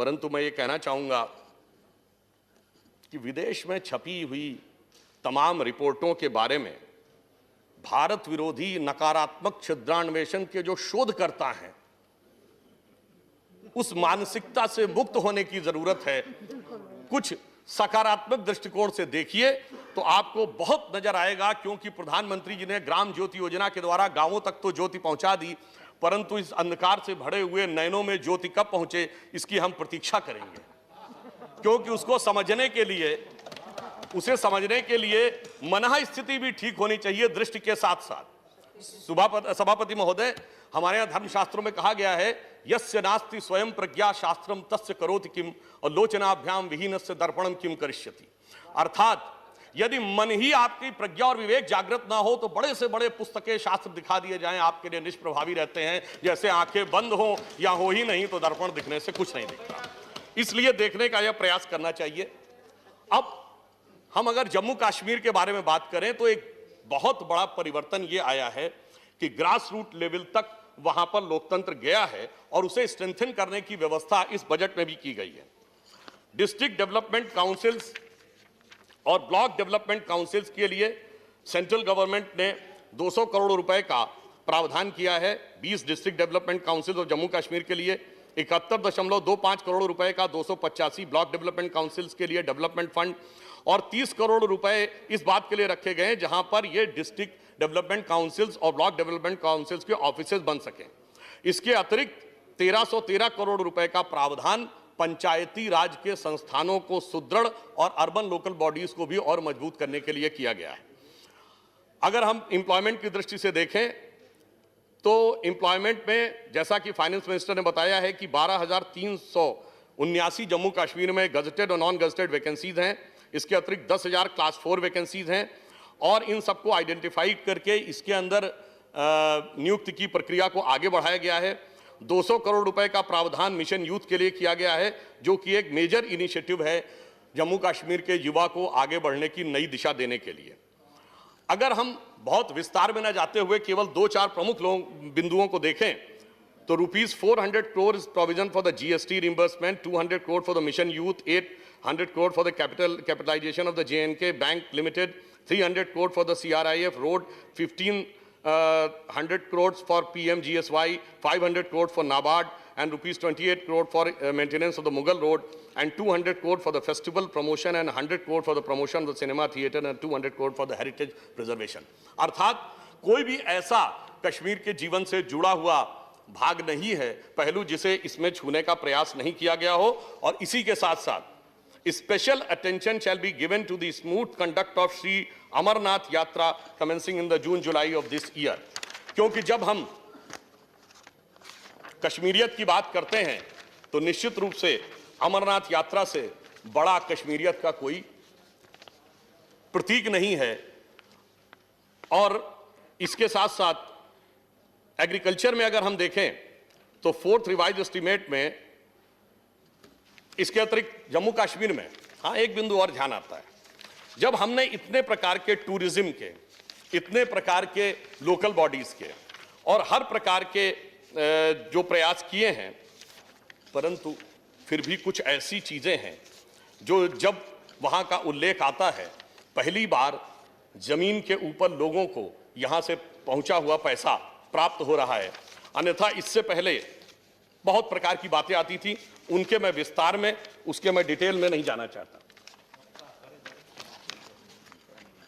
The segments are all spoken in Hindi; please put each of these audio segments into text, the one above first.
परंतु मैं ये कहना चाहूंगा कि विदेश में छपी हुई तमाम रिपोर्टों के बारे में भारत विरोधी नकारात्मक छिद्रान्वेषण के जो शोधकर्ता हैं, उस मानसिकता से मुक्त होने की जरूरत है। कुछ सकारात्मक दृष्टिकोण से देखिए तो आपको बहुत नजर आएगा, क्योंकि प्रधानमंत्री जी ने ग्राम ज्योति योजना के द्वारा गांवों तक तो ज्योति पहुंचा दी, परंतु इस अंधकार से भरे हुए नयनों में ज्योति कब पहुंचे, इसकी हम प्रतीक्षा करेंगे। क्योंकि उसे समझने के लिए मनः स्थिति भी ठीक होनी चाहिए दृष्टि के साथ साथ। सभापति महोदय, हमारे यहाँ धर्मशास्त्रों में कहा गया है, यस्य नास्ति स्वयं प्रज्ञा शास्त्रम तस्य करोति किम और लोचनाभ्याम विहीनस्य दर्पणम किम करिष्यति। अर्थात यदि मन ही आपकी प्रज्ञा और विवेक जागृत ना हो तो बड़े से बड़े पुस्तकें शास्त्र दिखा दिए जाएं, आपके लिए निष्प्रभावी रहते हैं। जैसे आंखें बंद हो या हो ही नहीं तो दर्पण दिखने से कुछ नहीं दिखता। इसलिए देखने का यह प्रयास करना चाहिए। अब हम अगर जम्मू कश्मीर के बारे में बात करें तो एक बहुत बड़ा परिवर्तन यह आया है कि ग्रास रूट लेवल तक वहां पर लोकतंत्र गया है और उसे स्ट्रेंथन करने की व्यवस्था इस बजट में भी की गई है। डिस्ट्रिक्ट डेवलपमेंट काउंसिल्स और ब्लॉक डेवलपमेंट काउंसिल्स के लिए सेंट्रल गवर्नमेंट ने 200 करोड़ रुपए का प्रावधान किया है। 20 डिस्ट्रिक्ट डेवलपमेंट काउंसिल और जम्मू कश्मीर के लिए 71.25 करोड़ रुपए का 285 ब्लॉक डेवलपमेंट काउंसिल्स के लिए डेवलपमेंट फंड और 30 करोड़ रुपए इस बात के लिए रखे गए हैं जहां पर ये डिस्ट्रिक्ट डेवलपमेंट काउंसिल्स और ब्लॉक डेवलपमेंट काउंसिल्स के ऑफिसेज बन सकें। इसके अतिरिक्त 1313 करोड़ रुपए का प्रावधान पंचायती राज के संस्थानों को सुदृढ़ और अर्बन लोकल बॉडीज को भी और मजबूत करने के लिए किया गया है। अगर हम एम्प्लॉयमेंट की दृष्टि से देखें तो एम्प्लॉयमेंट में जैसा कि फाइनेंस मिनिस्टर ने बताया है कि 12,379 जम्मू कश्मीर में गजेटेड और नॉन गजेटेड वैकेंसीज हैं। इसके अतिरिक्त 10,000 क्लास 4 वैकेंसीज हैं और इन सबको आइडेंटिफाई करके इसके अंदर नियुक्ति की प्रक्रिया को आगे बढ़ाया गया है। 200 करोड़ रुपए का प्रावधान मिशन यूथ के लिए किया गया है, जो कि एक मेजर इनिशिएटिव है जम्मू कश्मीर के युवा को आगे बढ़ने की नई दिशा देने के लिए। अगर हम बहुत विस्तार में न जाते हुए केवल 2-4 प्रमुख बिंदुओं को देखें तो ₹400 crore provision for the GST reimbursement, 200 crore for the mission youth, 800 crore for the capitalization of the J&K Bank Limited, 300 crore for the CRIF road, 1,500 crores for PMGSY, 500 crore for NABARD, and ₹28 crore for maintenance of the Mughal Road, and 200 crore for the festival promotion, and 100 crore for the promotion of the cinema theatre, and 200 crore for the heritage preservation. अर्थात कोई भी ऐसा कश्मीर के जीवन से जुड़ा हुआ भाग नहीं है, पहलू जिसे इसमें छूने का प्रयास नहीं किया गया हो। और इसी के साथ साथ special attention shall be given to the smooth conduct of Sri Amarnath Yatra commencing in the June-July of this year। क्योंकि जब हम कश्मीरियत की बात करते हैं तो निश्चित रूप से अमरनाथ यात्रा से बड़ा कश्मीरियत का कोई प्रतीक नहीं है। और इसके साथ साथ एग्रीकल्चर में अगर हम देखें तो 4th रिवाइज एस्टीमेट में इसके अतिरिक्त जम्मू कश्मीर में एक बिंदु और ध्यान आता है। जब हमने इतने प्रकार के टूरिज्म के, इतने प्रकार के लोकल बॉडीज के और हर प्रकार के जो प्रयास किए हैं, परंतु फिर भी कुछ ऐसी चीजें हैं जो जब वहां का उल्लेख आता है, पहली बार जमीन के ऊपर लोगों को यहां से पहुंचा हुआ पैसा प्राप्त हो रहा है। अन्यथा इससे पहले बहुत प्रकार की बातें आती थी, उनके मैं विस्तार में, उसके मैं डिटेल में नहीं जाना चाहता।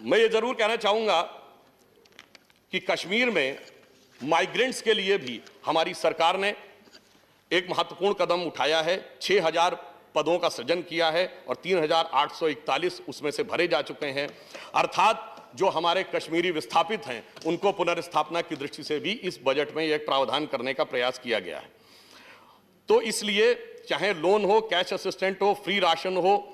मैं ये जरूर कहना चाहूंगा कि कश्मीर में माइग्रेंट्स के लिए भी हमारी सरकार ने एक महत्वपूर्ण कदम उठाया है। 6,000 पदों का सृजन किया है और 3,841 उसमें से भरे जा चुके हैं। अर्थात जो हमारे कश्मीरी विस्थापित हैं उनको पुनर्स्थापना की दृष्टि से भी इस बजट में एक प्रावधान करने का प्रयास किया गया है। तो इसलिए चाहे लोन हो, कैश असिस्टेंट हो, फ्री राशन हो,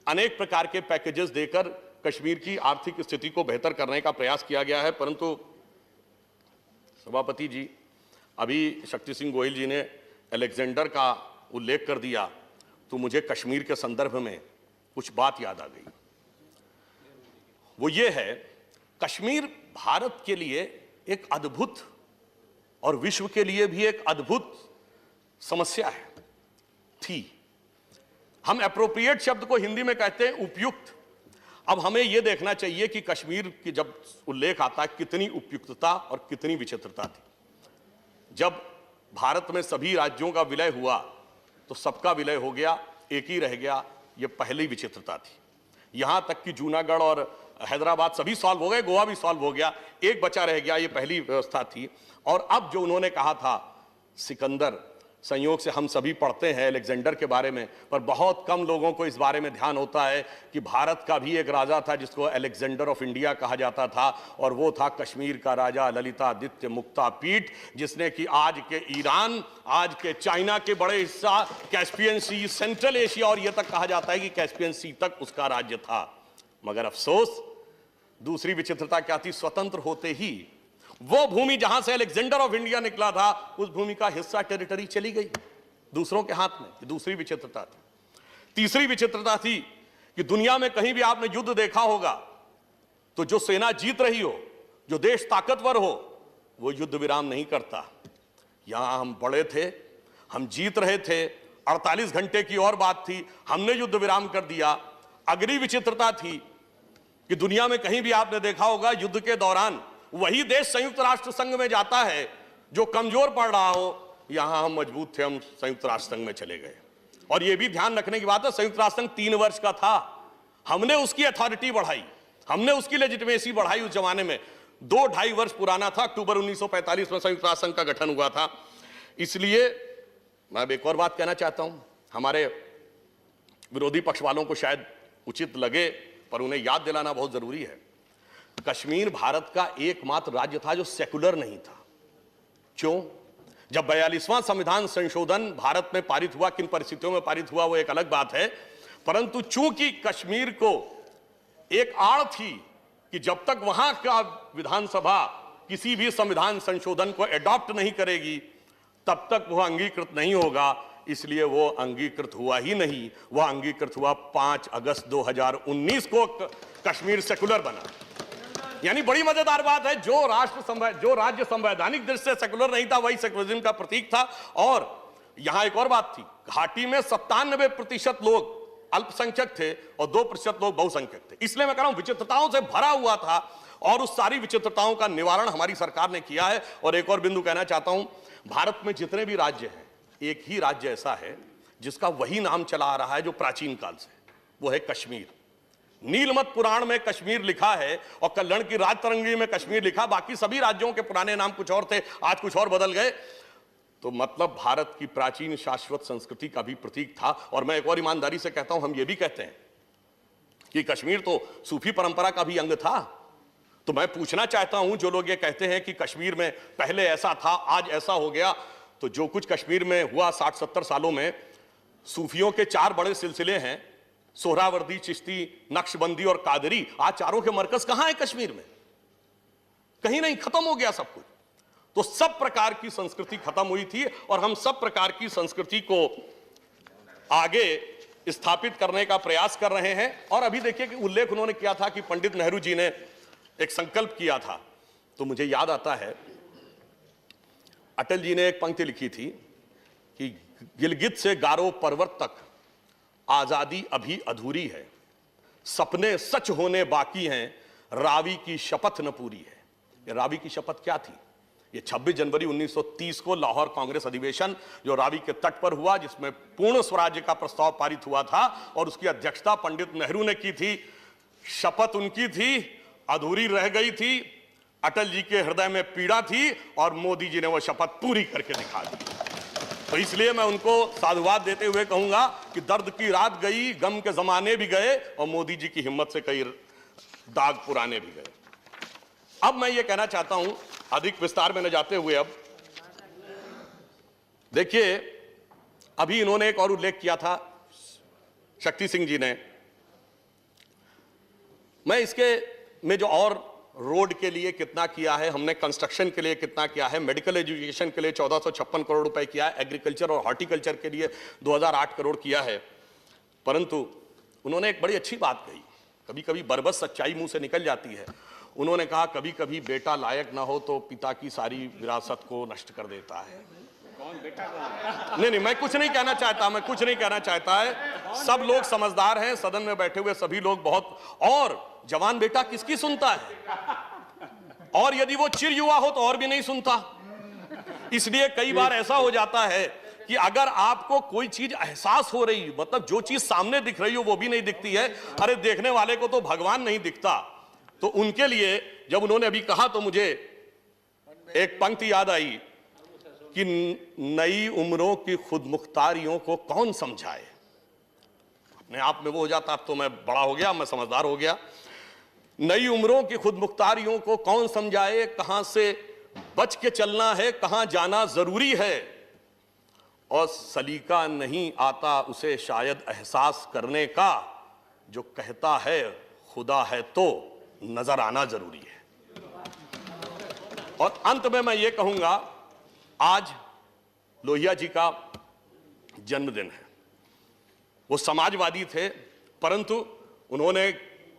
अनेक प्रकार के पैकेजेस देकर कश्मीर की आर्थिक स्थिति को बेहतर करने का प्रयास किया गया है। परंतु सभापति जी, अभी शक्ति सिंह गोयल जी ने अलेक्जेंडर का उल्लेख कर दिया तो मुझे कश्मीर के संदर्भ में कुछ बात याद आ गई। वो ये है, कश्मीर भारत के लिए एक अद्भुत और विश्व के लिए भी एक अद्भुत समस्या है थी। हम एप्रोप्रिएट शब्द को हिंदी में कहते हैं उपयुक्त। अब हमें यह देखना चाहिए कि कश्मीर की जब उल्लेख आता है कितनी उपयुक्तता और कितनी विचित्रता थी। जब भारत में सभी राज्यों का विलय हुआ तो सबका विलय हो गया, एक ही रह गया, यह पहली विचित्रता थी। यहां तक कि जूनागढ़ और हैदराबाद सभी सॉल्व हो गए, गोवा भी सॉल्व हो गया, एक बचा रह गया, यह पहली व्यवस्था थी। और अब जो उन्होंने कहा था सिकंदर, संयोग से हम सभी पढ़ते हैं अलेक्जेंडर के बारे में, पर बहुत कम लोगों को इस बारे में ध्यान होता है कि भारत का भी एक राजा था जिसको अलेक्जेंडर ऑफ इंडिया कहा जाता था, और वो था कश्मीर का राजा ललितादित्य मुक्तापीठ, जिसने कि आज के ईरान, आज के चाइना के बड़े हिस्सा, कैस्पियन सी, सेंट्रल एशिया और यह तक कहा जाता है कि कैस्पियन सी तक उसका राज्य था। मगर अफसोस, दूसरी विचित्रता क्या थी, स्वतंत्र होते ही वो भूमि जहां से अलेक्जेंडर ऑफ इंडिया निकला था, उस भूमि का हिस्सा टेरिटरी चली गई दूसरों के हाथ में। दूसरी विचित्रता थी। तीसरी विचित्रता थी कि दुनिया में कहीं भी आपने युद्ध देखा होगा तो जो सेना जीत रही हो, जो देश ताकतवर हो, वो युद्ध विराम नहीं करता। यहां हम बड़े थे, हम जीत रहे थे, 48 घंटे की और बात थी, हमने युद्ध विराम कर दिया। अगली विचित्रता थी कि दुनिया में कहीं भी आपने देखा होगा युद्ध के दौरान वही देश संयुक्त राष्ट्र संघ में जाता है जो कमजोर पड़ रहा हो। यहां हम मजबूत थे, हम संयुक्त राष्ट्र संघ में चले गए। और यह भी ध्यान रखने की बात है, संयुक्त राष्ट्र संघ 3 वर्ष का था, हमने उसकी अथॉरिटी बढ़ाई, हमने उसकी लेजिटिमेसी बढ़ाई। उस जमाने में 2-2.5 वर्ष पुराना था, अक्टूबर 1945 में संयुक्त राष्ट्र संघ का गठन हुआ था। इसलिए मैं अब एक और बात कहना चाहता हूं, हमारे विरोधी पक्ष वालों को शायद उचित लगे, पर उन्हें याद दिलाना बहुत जरूरी है। कश्मीर भारत का एकमात्र राज्य था जो सेकुलर नहीं था। क्यों? जब 42वां संविधान संशोधन भारत में पारित हुआ, किन परिस्थितियों में पारित हुआ वो एक अलग बात है, परंतु चूंकि कश्मीर को एक आड़ थी कि जब तक वहां का विधानसभा किसी भी संविधान संशोधन को एडॉप्ट नहीं करेगी तब तक वह अंगीकृत नहीं होगा, इसलिए वो अंगीकृत हुआ ही नहीं। वह अंगीकृत हुआ 5 अगस्त 2019 को कश्मीर सेकुलर बना। यानी बड़ी मजेदार बात है, जो राज्य संवैधानिक दृष्टि से सेकुलर नहीं था वही सेकुलरिज्म का प्रतीक था। और यहां एक और बात थी, घाटी में 97% लोग अल्पसंख्यक थे और 2% लोग बहुसंख्यक थे। इसलिए मैं कह रहा हूं विचित्रताओं से भरा हुआ था और उस सारी विचित्रताओं का निवारण हमारी सरकार ने किया है। और एक और बिंदु कहना चाहता हूं, भारत में जितने भी राज्य हैं, एक ही राज्य ऐसा है जिसका वही नाम चला आ रहा है जो प्राचीन काल से, वो है कश्मीर। नीलमत पुराण में कश्मीर लिखा है और कल्याण की राजतरंगी में कश्मीर लिखा। बाकी सभी राज्यों के पुराने नाम कुछ और थे, आज कुछ और बदल गए। तो मतलब भारत की प्राचीन शाश्वत संस्कृति का भी प्रतीक था। और मैं एक और ईमानदारी से कहता हूं, हम ये भी कहते हैं कि कश्मीर तो सूफी परंपरा का भी अंग था। तो मैं पूछना चाहता हूं, जो लोग ये कहते हैं कि कश्मीर में पहले ऐसा था आज ऐसा हो गया, तो जो कुछ कश्मीर में हुआ 60-70 सालों में, सूफियों के 4 बड़े सिलसिले हैं, सोहरावर्दी, चिश्ती, नक्शबंदी और कादरी। आज चारों के मरकज कहां है कश्मीर में? कहीं नहीं, खत्म हो गया सब कुछ। तो सब प्रकार की संस्कृति खत्म हुई थी और हम सब प्रकार की संस्कृति को आगे स्थापित करने का प्रयास कर रहे हैं। और अभी देखिए कि उल्लेख उन्होंने किया था कि पंडित नेहरू जी ने एक संकल्प किया था, तो मुझे याद आता है अटल जी ने एक पंक्ति लिखी थी कि गिलगित से गारो पर्वत तक आजादी अभी अधूरी है, सपने सच होने बाकी हैं, रावी की शपथ न पूरी है। ये रावी की शपथ क्या थी? ये 26 जनवरी 1930 को लाहौर कांग्रेस अधिवेशन जो रावी के तट पर हुआ, जिसमें पूर्ण स्वराज्य का प्रस्ताव पारित हुआ था और उसकी अध्यक्षता पंडित नेहरू ने की थी। शपथ उनकी थी, अधूरी रह गई थी, अटल जी के हृदय में पीड़ा थी और मोदी जी ने वो शपथ पूरी करके दिखा दी। तो इसलिए मैं उनको साधुवाद देते हुए कहूंगा कि दर्द की रात गई, गम के जमाने भी गए और मोदी जी की हिम्मत से कई दाग पुराने भी गए। अब मैं ये कहना चाहता हूं, अधिक विस्तार में न जाते हुए, अब देखिए अभी इन्होंने एक और उल्लेख किया था शक्ति सिंह जी ने, मैं इसके में जो और रोड के लिए कितना किया है, हमने कंस्ट्रक्शन के लिए कितना किया है, मेडिकल एजुकेशन के लिए 1456 करोड़ रुपए किया है, एग्रीकल्चर और हॉर्टिकल्चर के लिए 2008 करोड़ किया है। परंतु उन्होंने एक बड़ी अच्छी बात कही, कभी कभी बरबस सच्चाई मुंह से निकल जाती है। उन्होंने कहा कभी कभी बेटा लायक ना हो तो पिता की सारी विरासत को नष्ट कर देता है। नहीं, मैं कुछ नहीं कहना चाहता, मैं कुछ नहीं कहना चाहता है। सब लोग समझदार हैं, सदन में बैठे हुए सभी लोग बहुत। और जवान बेटा किसकी सुनता है, और यदि वो चिर युवा हो तो और भी नहीं सुनता। इसलिए कई बार ऐसा हो जाता है कि अगर आपको कोई चीज एहसास हो रही, मतलब जो चीज सामने दिख रही हो वो भी नहीं दिखती है, अरे देखने वाले को तो भगवान नहीं दिखता। तो उनके लिए जब उन्होंने अभी कहा तो मुझे एक पंक्ति याद आई कि नई उम्रों की खुदमुख्तारियों को कौन समझाए। अपने आप में वो हो जाता, अब तो मैं बड़ा हो गया, मैं समझदार हो गया। नई उम्रों की खुदमुख्तारियों को कौन समझाए, कहां से बच के चलना है, कहां जाना जरूरी है, और सलीका नहीं आता उसे शायद एहसास करने का, जो कहता है खुदा है तो नजर आना जरूरी है। और अंत में मैं ये कहूंगा, आज लोहिया जी का जन्मदिन है। वो समाजवादी थे, परंतु उन्होंने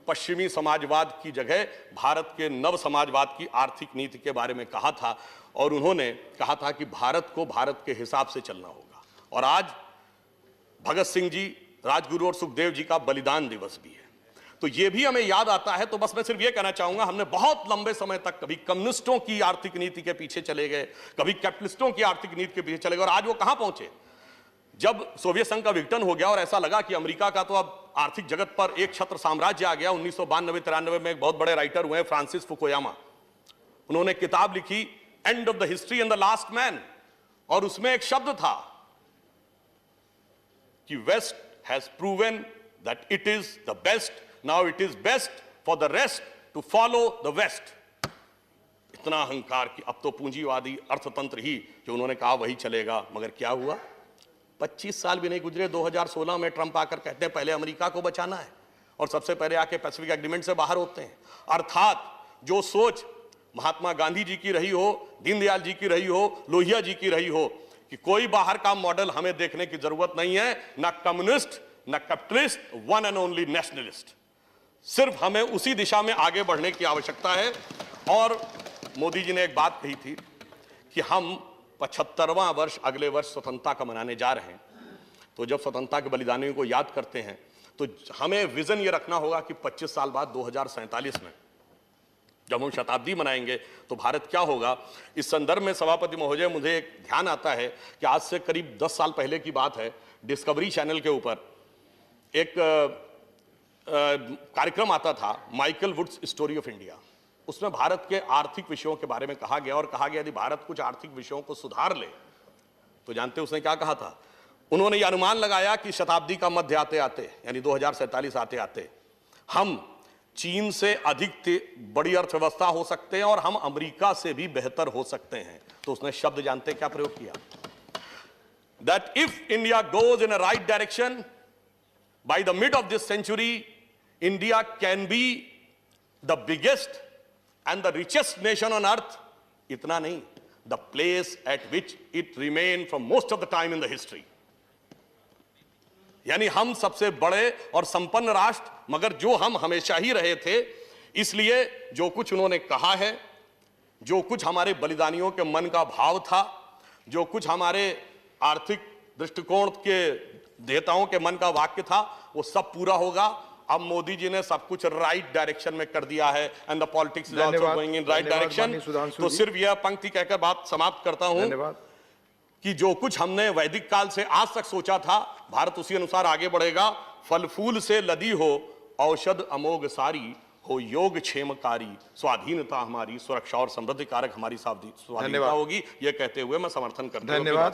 पश्चिमी समाजवाद की जगह भारत के नव समाजवाद की आर्थिक नीति के बारे में कहा था, और उन्होंने कहा था कि भारत को भारत के हिसाब से चलना होगा। और आज भगत सिंह जी, राजगुरु और सुखदेव जी का बलिदान दिवस भी है, तो ये भी हमें याद आता है। तो बस मैं सिर्फ ये कहना चाहूंगा, हमने बहुत लंबे समय तक कभी कम्युनिस्टों की आर्थिक नीति के पीछे चले गए, कभी कैपिटलिस्टों की आर्थिक नीति के पीछे चले गए, और आज वो कहां पहुंचे। जब सोवियत संघ का विघटन हो गया और ऐसा लगा कि अमेरिका का तो अब आर्थिक जगत पर एक छत्र साम्राज्य आ गया, 1992-93 में एक बहुत बड़े राइटर हुए फ्रांसिस फुकुयामा, उन्होंने किताब लिखी end of the history and the last man, और उसमें एक शब्द था कि west has proven that it is the best, now it is best for the rest to follow the west. इतना अहंकार कि अब तो पूंजीवादी अर्थतंत्र ही जो उन्होंने कहा वही चलेगा। मगर क्या हुआ, 25 साल भी नहीं गुजरे, 2016 में ट्रंप आकर कहते हैं पहले अमेरिका को बचाना है, और सबसे पहले आके पैसिफिक एग्रीमेंट से बाहर होते हैं। अर्थात जो सोच महात्मा गांधी जी की रही हो, दीनदयाल जी की रही हो, लोहिया जी की रही हो कि कोई बाहर का मॉडल हमें देखने की जरूरत नहीं है, ना कम्युनिस्ट, ना capitalist, one and only nationalist. सिर्फ हमें उसी दिशा में आगे बढ़ने की आवश्यकता है। और मोदी जी ने एक बात कही थी कि हम 75वां वर्ष अगले वर्ष स्वतंत्रता का मनाने जा रहे हैं, तो जब स्वतंत्रता के बलिदानियों को याद करते हैं तो हमें विजन ये रखना होगा कि 25 साल बाद 2047 में जब हम शताब्दी मनाएंगे तो भारत क्या होगा। इस संदर्भ में सभापति महोदय, मुझे एक ध्यान आता है कि आज से करीब 10 साल पहले की बात है, डिस्कवरी चैनल के ऊपर एक कार्यक्रम आता था, Michael Woods story of India. उसमें भारत के आर्थिक विषयों के बारे में कहा गया, और कहा गया यदि भारत कुछ आर्थिक विषयों को सुधार ले तो जानते उसने क्या कहा था। उन्होंने ये अनुमान लगाया कि शताब्दी का मध्य आते आते, यानी 2047 आते आते, हम चीन से अधिक बड़ी अर्थव्यवस्था हो सकते हैं और हम अमेरिका से भी बेहतर हो सकते हैं। तो उसने शब्द जानते क्या प्रयोग किया, that if India goes in a right direction by the mid of this century, India can be the biggest and the richest nation on earth. इतना नहीं, the place at which it remained for most of the time in the history. यानी हम सबसे बड़े और संपन्न राष्ट्र, मगर जो हम हमेशा ही रहे थे। इसलिए जो कुछ उन्होंने कहा है, जो कुछ हमारे बलिदानियों के मन का भाव था, जो कुछ हमारे आर्थिक दृष्टिकोण के देवताओं के मन का वाक्य था, वो सब पूरा होगा। अब मोदी जी ने सब कुछ राइट डायरेक्शन में कर दिया है, and the politics is also going in right direction. तो सिर्फ यह पंक्ति कहकर बात समाप्त करता हूं कि जो कुछ हमने वैदिक काल से आज तक सोचा था, भारत उसी अनुसार आगे बढ़ेगा। फल फूल से लदी हो औषध अमोघ सारी, हो योग क्षेमकारी, स्वाधीनता हमारी सुरक्षा और समृद्धि कारक हमारी स्वाधीनता होगी। यह कहते हुए मैं समर्थन करता हूं। धन्यवाद।